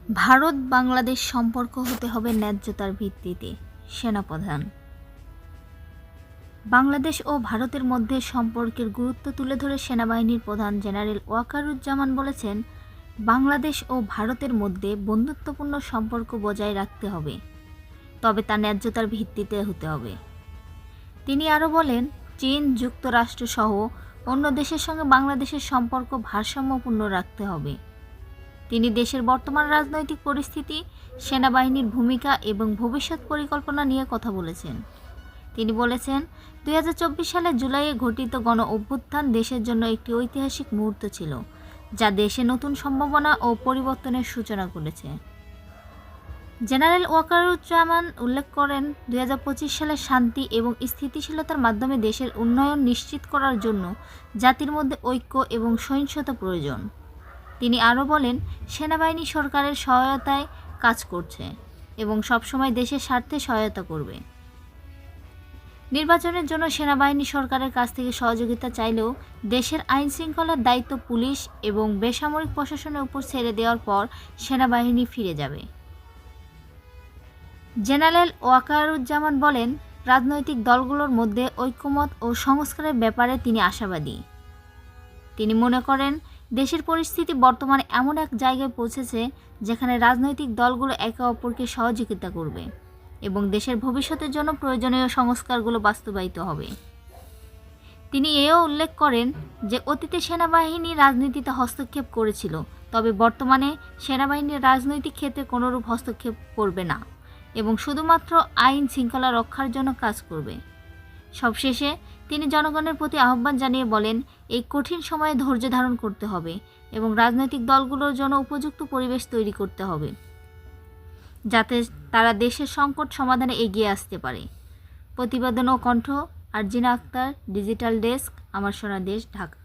ভারত বাংলাদেশ সম্পর্ক হতে হবে ন্যায্যতার ভিত্তিতে, সেনাপ্রধান। বাংলাদেশ ও ভারতের মধ্যে সম্পর্কের গুরুত্ব তুলে ধরে সেনাবাহিনীর প্রধান জেনারেল ওয়াকারুজ্জামান বলেছেন, বাংলাদেশ ও ভারতের মধ্যে বন্ধুত্বপূর্ণ সম্পর্ক বজায় রাখতে হবে, তবে তা ন্যায্যতার ভিত্তিতে হতে হবে। তিনি আরও বলেন, চীন, যুক্তরাষ্ট্র সহ অন্য দেশের সঙ্গে বাংলাদেশের সম্পর্ক ভারসাম্যপূর্ণ রাখতে হবে। তিনি দেশের বর্তমান রাজনৈতিক পরিস্থিতি, সেনাবাহিনীর ভূমিকা এবং ভবিষ্যৎ পরিকল্পনা নিয়ে কথা বলেছেন। তিনি বলেছেন, 2024 সালের জুলাইয়ে ঘটিত গণ অভ্যুত্থান দেশের জন্য একটি ঐতিহাসিক মুহূর্ত ছিল, যা দেশে নতুন সম্ভাবনা ও পরিবর্তনের সূচনা করেছে। জেনারেল ওয়াকারুজ্জামান উল্লেখ করেন, 2025 সালে শান্তি এবং স্থিতিশীলতার মাধ্যমে দেশের উন্নয়ন নিশ্চিত করার জন্য জাতির মধ্যে ঐক্য এবং সহিংসতা প্রয়োজন। তিনি আরও বলেন, সেনাবাহিনী সরকারের সহায়তায় কাজ করছে এবং সবসময় দেশের স্বার্থে সহায়তা করবে। নির্বাচনের জন্য সেনাবাহিনী সরকারের কাছ থেকে সহযোগিতা চাইলেও দেশের আইনশৃঙ্খলার দায়িত্ব পুলিশ এবং বেসামরিক প্রশাসনের উপর ছেড়ে দেওয়ার পর সেনাবাহিনী ফিরে যাবে। জেনারেল ওয়াকারুজ্জামান বলেন, রাজনৈতিক দলগুলোর মধ্যে ঐক্যমত ও সংস্কারের ব্যাপারে তিনি আশাবাদী। তিনি মনে করেন, দেশের পরিস্থিতি বর্তমানে এমন এক জায়গায় পৌঁছেছে যেখানে রাজনৈতিক দলগুলো একে অপরকে সহযোগিতা করবে এবং দেশের ভবিষ্যতের জন্য প্রয়োজনীয় সংস্কারগুলো বাস্তবায়িত হবে। তিনি এও উল্লেখ করেন যে অতীতে সেনাবাহিনী রাজনীতিতে হস্তক্ষেপ করেছিল, তবে বর্তমানে সেনাবাহিনী রাজনৈতিক ক্ষেত্রে কোনোরূপ হস্তক্ষেপ করবে না এবং শুধুমাত্র আইন শৃঙ্খলা রক্ষার জন্য কাজ করবে। সবশেষে তিনি জনগণের প্রতি আহ্বান জানিয়ে বলেন, এই কঠিন সময়ে ধৈর্য ধারণ করতে হবে এবং রাজনৈতিক দলগুলোর জন্য উপযুক্ত পরিবেশ তৈরি করতে হবে, যাতে তারা দেশের সংকট সমাধানে এগিয়ে আসতে পারে। প্রতিবেদন ও কণ্ঠ আরজিনা আক্তার, ডিজিটাল ডেস্ক, আমার সোনা দেশ, ঢাকা।